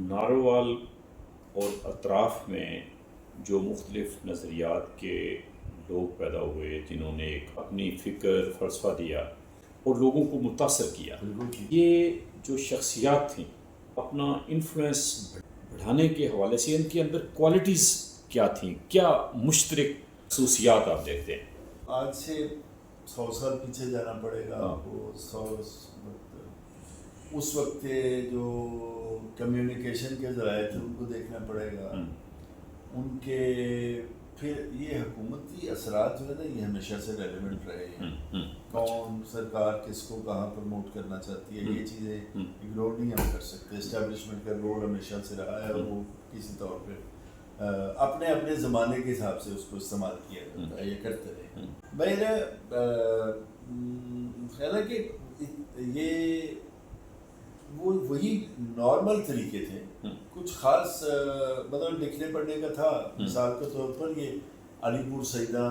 ناروال اور اطراف میں جو مختلف نظریات کے لوگ پیدا ہوئے جنہوں نے ایک اپنی فکر فلسفہ دیا اور لوگوں کو متاثر کیا، یہ جو شخصیات تھیں اپنا انفلوئنس بڑھانے کے حوالے سے ان کے اندر کوالٹیز کیا تھیں، کیا مشترک خصوصیات آپ دیکھتے ہیں؟ آج سے 100 سال پیچھے جانا پڑے گا آپ کو. اس وقت کے جو کمیونیکیشن کے ذرائع تھے ان کو دیکھنا پڑے گا. ان کے پھر یہ حکومتی اثرات جو ہے نا یہ ہمیشہ سے ریلیونٹ رہے ہیں. کون سرکار کس کو کہاں پروموٹ کرنا چاہتی ہے، یہ چیزیں اگنور نہیں ہم کر سکتے. اسٹیبلشمنٹ کا رول ہمیشہ سے رہا ہے اور وہ کسی طور پہ اپنے اپنے زمانے کے حساب سے اس کو استعمال کیا جاتا ہے، یہ کرتے رہے. میرا خیال ہے کہ یہ وہی نارمل طریقے تھے. کچھ خاص مطلب لکھنے پڑھنے کا تھا. مثال کے طور پر یہ علی پور سیداں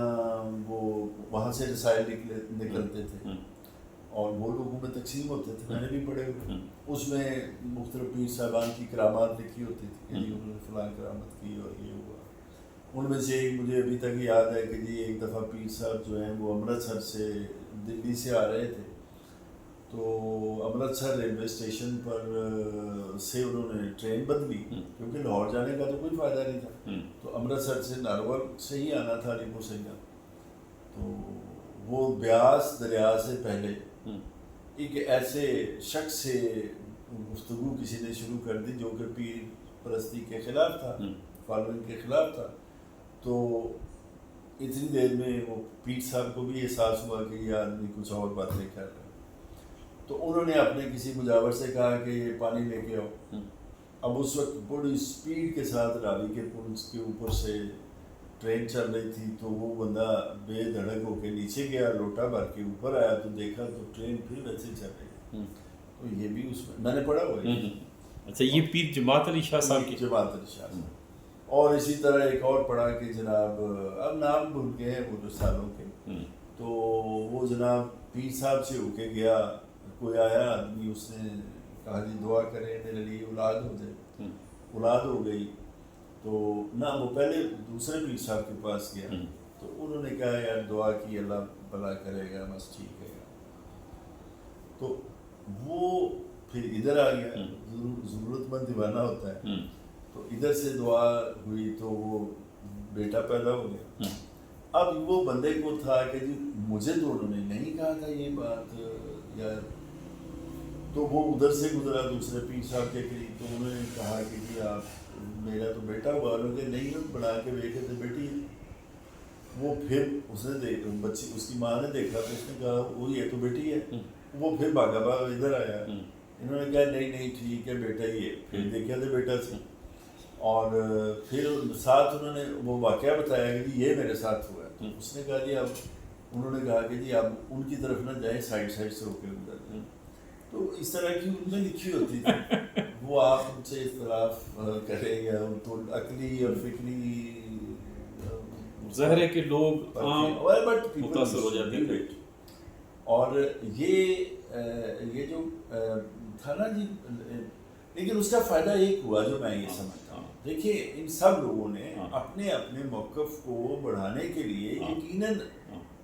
وہ وہاں سے رسائل نکلتے تھے اور وہ لوگوں میں تقسیم ہوتے تھے. میں نے بھی پڑھے ہوئے. اس میں مختلف پیر صاحبان کی کرامات لکھی ہوتی تھی کہ جی انہوں نے فلاں کرامت کی اور یہ ہوا. ان میں سے مجھے ابھی تک یاد ہے کہ جی ایک دفعہ پیر صاحب جو ہیں وہ امرتسر سے دلی سے آ رہے تھے، تو امرتسر ریلوے اسٹیشن پر سے انہوں نے ٹرین بدلی کیونکہ لاہور جانے کا تو کوئی فائدہ نہیں تھا. تو امرتسر سے ناروال سے ہی آنا تھا علی پور سیداں. تو وہ بیاس دریا سے پہلے ایک ایسے شخص سے گفتگو کسی نے شروع کر دی جو کہ پیر پرستی کے خلاف تھا، فالوئنگ کے خلاف تھا. تو اتنی دیر میں وہ پیر صاحب کو بھی احساس ہوا کہ یہ آدمی کچھ اور باتیں کر رہا ہے. تو انہوں نے اپنے کسی مجاور سے کہا کہ یہ پانی لے کے آؤ. اب اس وقت بڑی اسپیڈ کے ساتھ راوی کے پل کے اوپر سے ٹرین چل رہی تھی. تو وہ بندہ بے دھڑک ہو کے نیچے گیا، لوٹا بھر کے اوپر آیا تو دیکھا تو ٹرین پھر ویسے چل رہی. تو یہ بھی اس میں نے پڑھا ہوا ہے. اچھا، یہ پیر جماعت علی شاہ صاحب کی جماعت علی شاہ صاحب. اور اسی طرح ایک اور پڑھا کہ جناب اب نام بھول گئے ہیں وہ جو سالوں کے، تو وہ جناب پیر صاحب سے ہو کے گیا. کوئی آیا آدمی، اس نے کہا جی دعا کریں میرے لیے اولاد ہو جائے. اولاد ہو گئی تو نہ وہ پہلے دوسرے پیر صاحب کے پاس گیا. تو انہوں نے کہا یار دعا کی اللہ بھلا کرے گا، بس ٹھیک ہے. تو وہ پھر ادھر آ گیا، ضرورت مند دیوانہ ہوتا ہے. تو ادھر سے دعا ہوئی تو وہ بیٹا پیدا ہو گیا. اب وہ بندے کو تھا کہ جی مجھے تو انہوں نے نہیں کہا تھا یہ بات یار. تو وہ ادھر سے گزرا دوسرے پیر صاحب کے قریب. تو انہوں نے کہا کہ جی آپ میرا تو بیٹا ہوا. انہوں نے نہیں بنا کے دیکھے تھے بیٹی. وہ پھر اس نے بچی اس کی ماں نے دیکھا تو اس نے کہا وہ یہ تو بیٹی ہے. وہ پھر بھاگا بھاگا ادھر آیا. انہوں نے کہا نہیں ٹھیک ہے بیٹا ہی ہے. پھر دیکھا تھا بیٹا سے. اور پھر ساتھ انہوں نے وہ واقعہ بتایا کہ جی یہ میرے ساتھ ہوا ہے. تو اس نے کہا جی اب انہوں نے کہا کہ جی اب ان کی طرف نہ جائیں، سائڈ سے ہو کے ادھر. تو اس طرح کی ان میں لکھی ہوتی تھی. وہ آپ ان سے اختلاف کریں یا ان کو عقلی اور فکری ظاہر ہے کہ لوگ متاثر ہو جاتے ہیں. اور یہ جو تھا نا جی، لیکن اس کا فائدہ ایک ہوا جو میں یہ سمجھتا ہوں. دیکھیے ان سب لوگوں نے اپنے اپنے موقف کو بڑھانے کے لیے یقیناً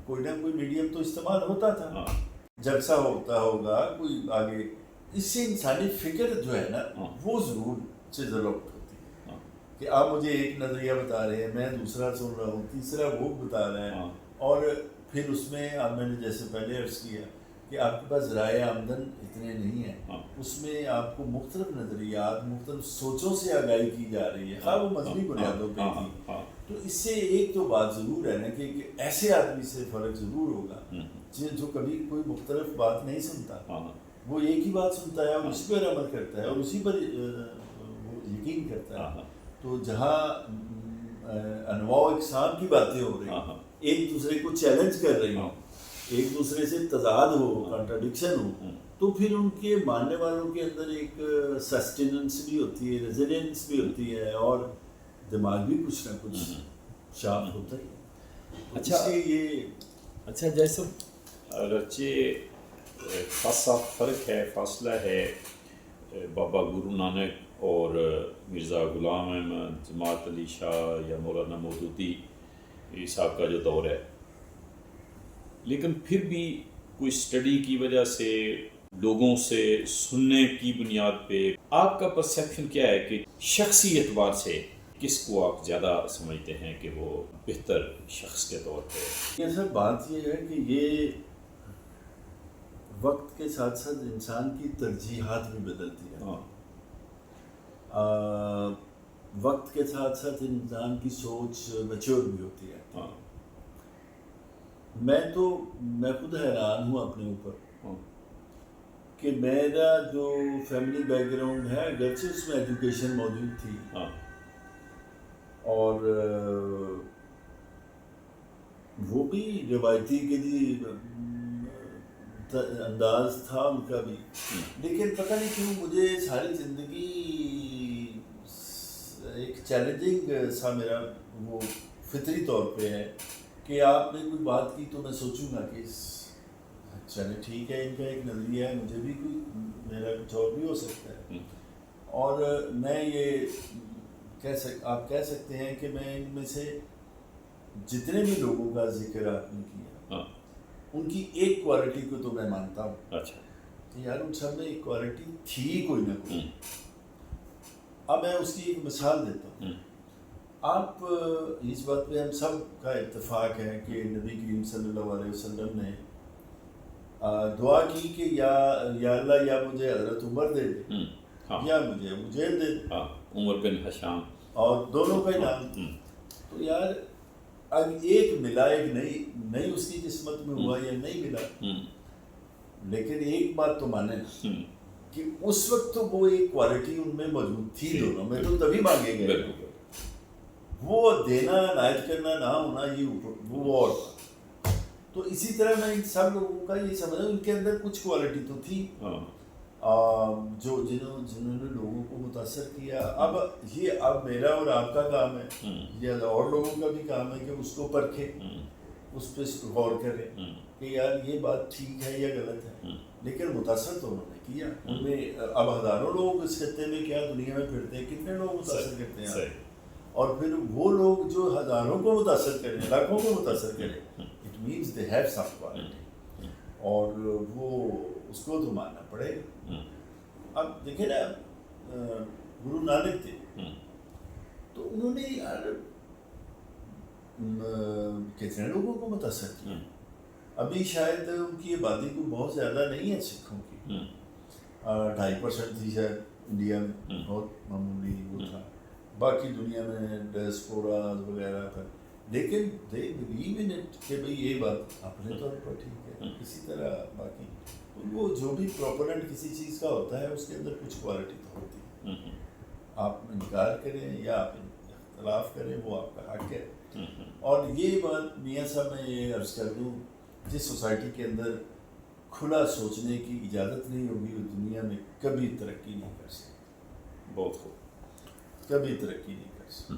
کوئی نہ کوئی میڈیم تو استعمال ہوتا تھا. جلسہ ہوتا ہوگا کوئی آگے. اس سے انسانی فکر جو ہے نا وہ ضرور سے ڈیولپ ہوتی ہے کہ آپ مجھے ایک نظریہ بتا رہے ہیں، میں دوسرا سن رہا ہوں، تیسرا وہ بتا رہے ہیں. اور پھر اس میں اب میں نے جیسے پہلے عرض کیا کہ آپ کے پاس ذرائع آمدن اتنے نہیں ہیں. اس میں آپ کو مختلف نظریات، مختلف سوچوں سے آگاہی کی جا رہی ہے، خواہ وہ مذہبی بنیادوں پہ تھی. تو اس سے ایک تو بات ضرور ہے نا کہ ایسے آدمی سے فرق ضرور ہوگا جو کبھی کوئی مختلف بات نہیں سنتا. وہ ایک ہی بات سنتا ہے اور اسی پر عمل کرتا ہے اور اسی پر وہ یقین کرتا ہے. تو جہاں انواع و اقسام کی باتیں ہو رہی ہیں، ایک دوسرے کو چیلنج کر رہی ہوں، ایک دوسرے سے تضاد ہو، کنٹراڈکشن ہو، تو پھر ان کے ماننے والوں کے اندر ایک سسٹیننس بھی ہوتی ہے، ریزیلینس بھی ہوتی ہے اور دماغ بھی کچھ نہ کچھ شارپ ہوتا ہے. اچھا جیسے اگرچہ خاصا فرق ہے، فاصلہ ہے بابا گرو نانک اور مرزا غلام احمد، جماعت علی شاہ یا مولانا مودودی صاحب کا جو دور ہے، لیکن پھر بھی کوئی اسٹڈی کی وجہ سے، لوگوں سے سننے کی بنیاد پہ آپ کا پرسیپشن کیا ہے کہ شخصی اعتبار سے کس کو آپ زیادہ سمجھتے ہیں کہ وہ بہتر شخص کے طور پہ؟ یہ سب بات یہ ہے کہ یہ وقت کے ساتھ ساتھ انسان کی ترجیحات بھی بدلتی ہے. وقت کے ساتھ ساتھ انسان کی سوچ میچور بھی ہوتی ہے. میں خود حیران ہوں اپنے اوپر کہ میرا جو فیملی بیک گراؤنڈ ہے، اگرچہ اس میں ایجوکیشن موجود تھی اور وہ بھی روایتی کے لیے انداز تھا ان کا بھی، لیکن پتہ نہیں کیوں مجھے ساری زندگی ایک چیلنجنگ سا میرا وہ فطری طور پہ ہے کہ آپ نے کوئی بات کی تو میں سوچوں گا کہ چلے ٹھیک ہے، ان کا ایک نظریہ ہے، مجھے بھی کوئی میرا کچھ اور بھی ہو سکتا ہے. اور میں یہ آپ کہہ سکتے ہیں کہ میں ان میں سے جتنے بھی لوگوں کا ذکر آپ نے کیا ان کی ایک کوالٹی کو تو میں مانتا ہوں. اچھا کہ یار ان سب میں ایک کوالٹی تھی کوئی نہ کوئی. اب میں اس کی ایک مثال دیتا ہوں. آپ اس بات پہ ہم سب کا اتفاق ہے کہ نبی کریم صلی اللہ علیہ وسلم نے دعا کی کہ یا اللہ یا مجھے حضرت عمر دے دے یا مجھے دے دے. عمر بن حشام، اور دونوں کا نام. تو یار اب ایک ملا، ایک نہیں اس کی قسمت میں ہوا یا نہیں ملا، لیکن ایک بات تو مانے کہ اس وقت تو وہ ایک کوالٹی ان میں موجود تھی دونوں میں، تو تبھی مانگے گئے. وہ دینا عنایت کرنا نہ ہونا یہ وہ اور. تو اسی طرح میں ان سب لوگوں کا یہ سمجھا ان کے اندر کچھ کوالٹی تو تھی جو جنہوں نے لوگوں کو متاثر کیا. اب میرا اور آپ کا کام ہے یا اور لوگوں کا بھی کام ہے کہ اس کو پرکھے، اس پہ غور کرے کہ یار یہ بات ٹھیک ہے یا غلط ہے. لیکن متاثر تو انہوں نے کیا. ان میں اب ہزاروں لوگ اس خطے میں کیا دنیا میں پھرتے ہیں، کتنے لوگ متاثر کرتے ہیں. اور پھر وہ لوگ جو ہزاروں کو متاثر کریں، لاکھوں کو متاثر کریں، it means they have some quality. اور وہ اس کو تو ماننا پڑے گا. اب دیکھیں نا گرو نانک تھے تو انہوں نے یار کتنے لوگوں کو متاثر کیا. ابھی شاید ان کی آبادی کو بہت زیادہ نہیں ہے سکھوں کی، 2.5% تھی شاید انڈیا میں، بہت معمولی وہ تھا. باقی دنیا میں ڈائسپورا وغیرہ پر، لیکن دے بلیو ان اٹ کہ بھئی یہ بات اپنے طور پر ٹھیک ہے. اسی طرح باقی وہ جو بھی پروپوننٹ کسی چیز کا ہوتا ہے اس کے اندر کچھ کوالٹی تو ہوتی ہے. آپ انکار کریں یا آپ اختلاف کریں وہ آپ کا حق ہے. اور یہ بات میاں صاحب میں یہ عرض کر دوں، جس سوسائٹی کے اندر کھلا سوچنے کی اجازت نہیں ہوگی وہ دنیا میں کبھی ترقی نہیں کر سکتی. بہت خوب. کبھی ترقی نہیں کر سکتی.